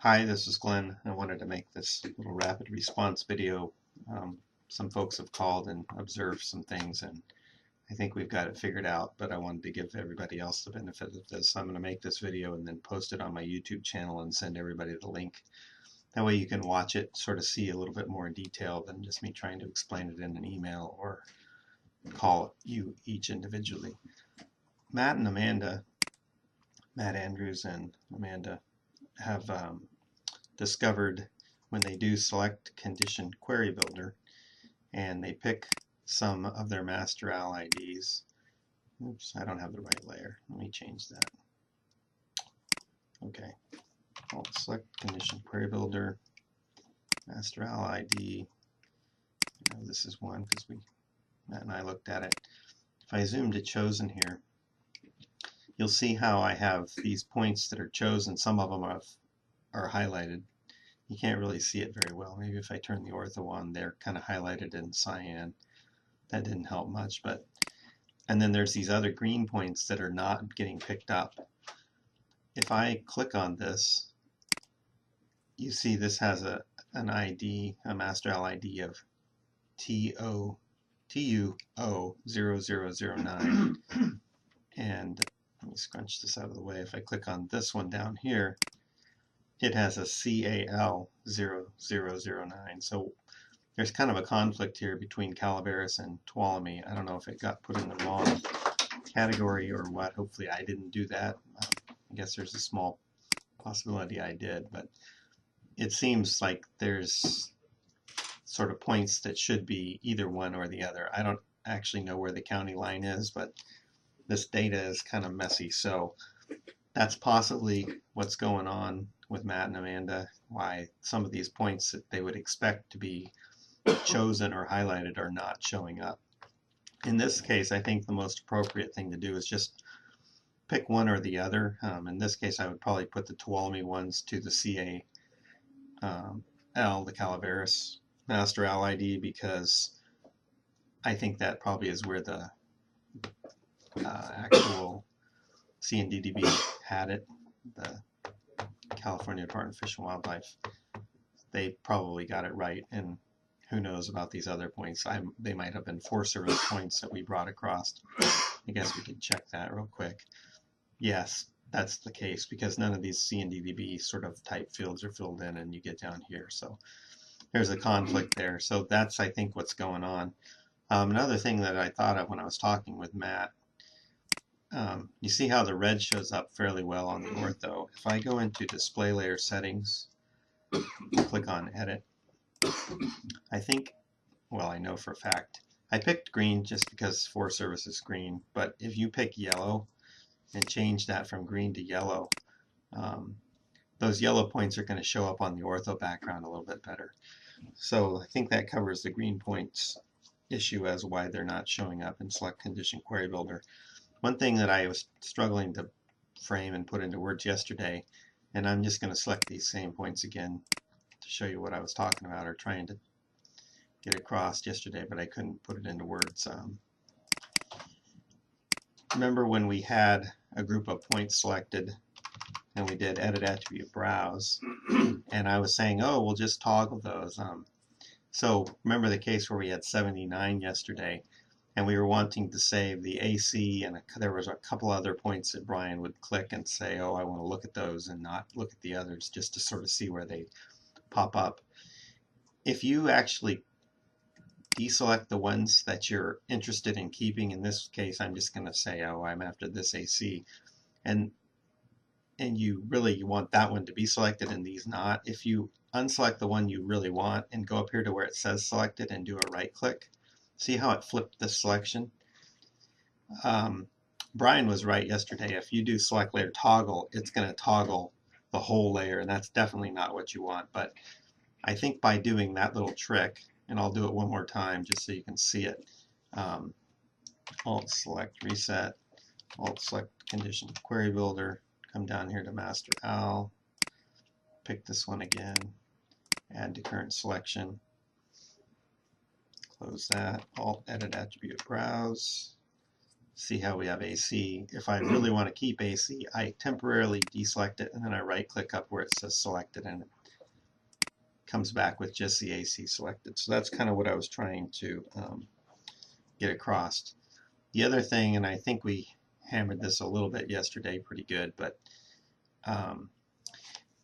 Hi, this is Glenn. I wanted to make this little rapid response video. Some folks have called and observed some things, and I think we've got it figured out, but I wanted to give everybody else the benefit of this. I'm going to make this video and then post it on my YouTube channel and send everybody the link. That way you can watch it, sort of see a little bit more in detail than just me trying to explain it in an email or call you each individually. Matt Andrews and Amanda have discovered when they do select condition query builder and they pick some of their master al IDs. Oops, I don't have the right layer. Let me change that. Okay, I'll select condition query builder, master al ID. This is one because Matt and I looked at it. If I zoom to chosen here, you'll see how I have these points that are chosen. Some of them are highlighted. You can't really see it very well. Maybe if I turn the ortho on, they're kind of highlighted in cyan. That didn't help much, and then there's these other green points that are not getting picked up. If I click on this, you see this has an ID, a master al ID of TUO0009. And let me scrunch this out of the way. If I click on this one down here, it has a CAL0009. So there's kind of a conflict here between Calaveras and Tuolumne. I don't know if it got put in the wrong category or what. Hopefully I didn't do that. I guess there's a small possibility I did, but it seems like there's sort of points that should be either one or the other. I don't actually know where the county line is, but this data is kind of messy, so that's possibly what's going on with Matt and Amanda, why some of these points that they would expect to be chosen or highlighted are not showing up. In this case, I think the most appropriate thing to do is just pick one or the other. In this case, I would probably put the Tuolumne ones to the CAL, the Calaveras master al ID, because I think that probably is where the actual CNDDB had it, the California Department of Fish and Wildlife. They probably got it right, and who knows about these other points. They might have been Forest Service points that we brought across. I guess we could check that real quick. Yes, that's the case, because none of these CNDDB sort of type fields are filled in, and you get down here. So there's a conflict there. So that's, I think, what's going on. Another thing that I thought of when I was talking with Matt, you see how the red shows up fairly well on the ortho. If I go into display layer settings, click on edit, I think, well, I know for a fact, I picked green just because Forest Service is green, but if you pick yellow and change that from green to yellow, those yellow points are going to show up on the ortho background a little bit better. So I think that covers the green points issue as why they're not showing up in select condition query builder. One thing that I was struggling to frame and put into words yesterday, and I'm just going to select these same points again to show you what I was talking about or trying to get across yesterday, but I couldn't put it into words. Remember when we had a group of points selected and we did edit attribute browse, and I was saying, oh, we'll just toggle those. So remember the case where we had 79 yesterday, and we were wanting to save the AC, and there was a couple other points that Brian would click and say, oh, I want to look at those and not look at the others, just to sort of see where they pop up. If you actually deselect the ones that you're interested in keeping, in this case I'm just going to say, oh, I'm after this AC, and you really want that one to be selected and these not. If you unselect the one you really want and go up here to where it says selected and do a right click, see how it flipped the selection? Brian was right yesterday. If you do select layer toggle, it's going to toggle the whole layer, and that's definitely not what you want. But I think by doing that little trick, and I'll do it one more time just so you can see it, Alt select reset, Alt select condition query builder, come down here to master al, pick this one again, add to current selection, close that, Alt edit attribute browse, see how we have AC. If I really want to keep AC, I temporarily deselect it, and then I right click up where it says selected, and it comes back with just the AC selected. So that's kind of what I was trying to get across. The other thing, and I think we hammered this a little bit yesterday pretty good, but um,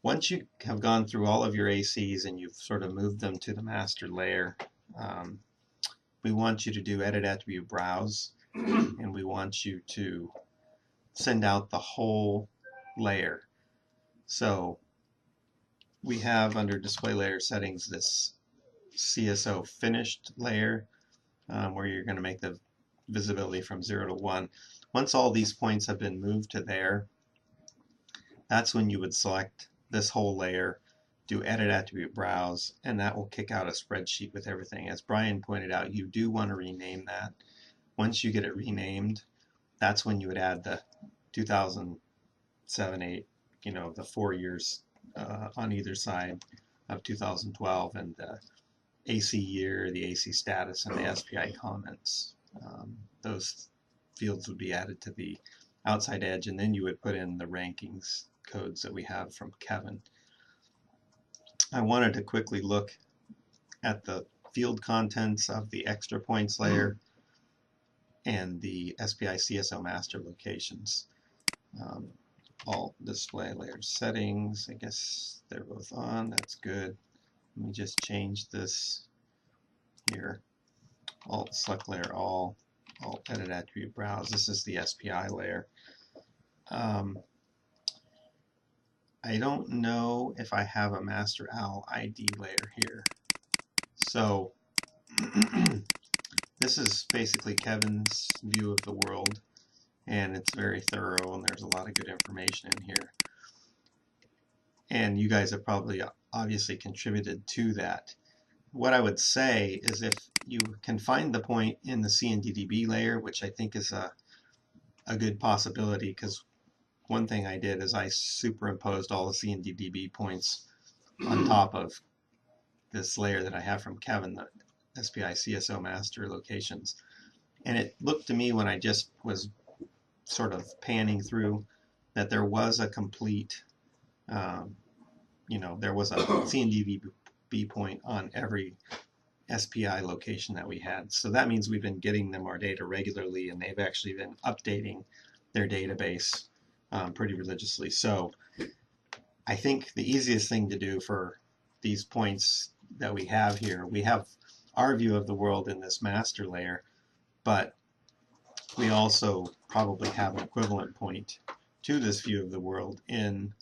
once you have gone through all of your ACs and you've sort of moved them to the master layer, um, we want you to do edit attribute browse, and we want you to send out the whole layer. So we have under display layer settings this CSO finished layer where you're going to make the visibility from 0 to 1. Once all these points have been moved to there, that's when you would select this whole layer, do edit attribute browse, and that will kick out a spreadsheet with everything. As Brian pointed out, you do want to rename that. Once you get it renamed, that's when you would add the 2007, 8, the 4 years on either side of 2012, and the AC year, the AC status, and the SPI comments. Those fields would be added to the outside edge, and then you would put in the rankings codes that we have from Kevin. I wanted to quickly look at the field contents of the extra points layer and the SPI CSO master locations. All display layer settings, I guess they're both on, that's good. Let me just change this here. Alt select layer all, alt edit attribute browse. This is the SPI layer. I don't know if I have a master owl ID layer here. So this is basically Kevin's view of the world, and it's very thorough, and there's a lot of good information in here. And you guys have probably obviously contributed to that. What I would say is if you can find the point in the CNDDB layer, which I think is a good possibility, because one thing I did is I superimposed all the CNDDB points on top of this layer that I have from Kevin, the SPI CSO master locations. And it looked to me when I just was sort of panning through that there was a complete, there was a CNDDB point on every SPI location that we had. So that means we've been getting them our data regularly, and they've actually been updating their database pretty religiously. So I think the easiest thing to do for these points that we have here, we have our view of the world in this master layer, but we also probably have an equivalent point to this view of the world in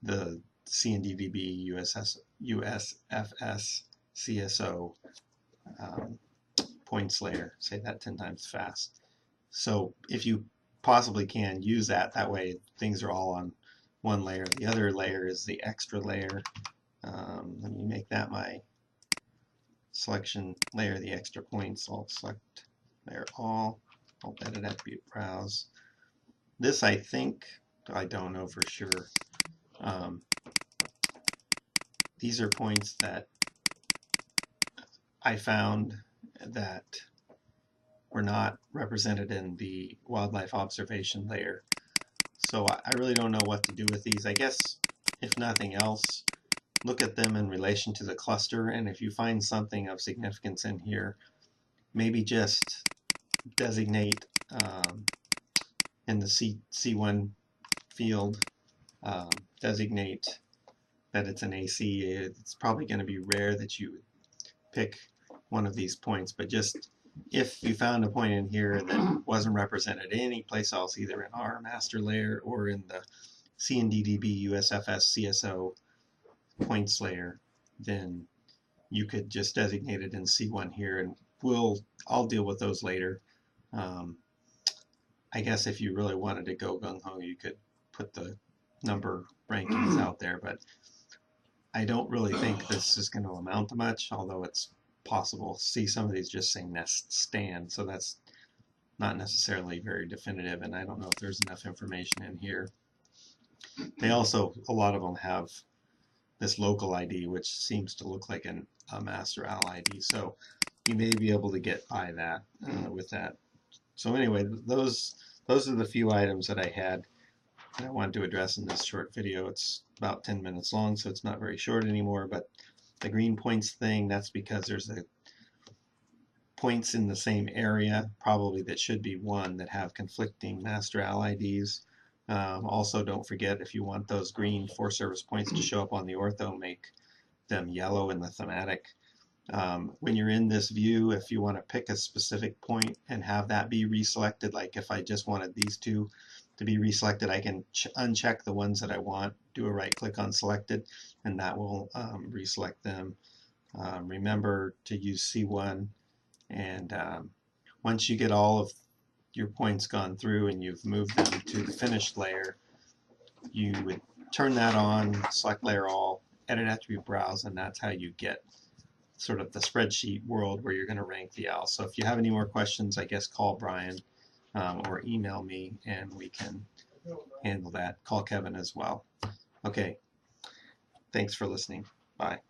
the CNDDB USFS CSO points layer. Say that 10 times fast. So if you possibly can use that way things are all on one layer. The other layer is the extra layer. Let me make that my selection layer, the extra points. I'll select layer all. I'll edit attribute browse. This I think, I don't know for sure. These are points that I found that were not represented in the wildlife observation layer. So I really don't know what to do with these. I guess, if nothing else, look at them in relation to the cluster, and if you find something of significance in here, maybe just designate in the C1 field, designate that it's an AC. It's probably going to be rare that you would pick one of these points, but just if you found a point in here that wasn't represented any place else, either in our master layer or in the CNDDB USFS CSO points layer, then you could just designate it in C1 here, and I'll deal with those later. I guess if you really wanted to go gung-ho, you could put the number rankings out there, but I don't really think this is going to amount to much, although it's possible. See, some of these just say nest stand, so that's not necessarily very definitive, and I don't know if there's enough information in here. They also, a lot of them have this local ID, which seems to look like a master owl ID, so you may be able to get by that with that So anyway, those are the few items that I had that I wanted to address in this short video. It's about 10 minutes long, so it's not very short anymore, but the green points thing, that's because there's a points in the same area, probably that should be one, that have conflicting master IDs. Also, don't forget, if you want those green Forest Service points to show up on the ortho, make them yellow in the thematic. When you're in this view, if you want to pick a specific point and have that be reselected, like if I just wanted these two to be reselected, I can uncheck the ones that I want, do a right click on selected, and that will reselect them. Remember to use C1, and once you get all of your points gone through and you've moved them to the finished layer, you would turn that on, select layer all, edit attribute browse, and that's how you get sort of the spreadsheet world where you're going to rank the owls. So if you have any more questions, I guess call Brian or email me and we can handle that. Call Kevin as well. Okay, thanks for listening. Bye.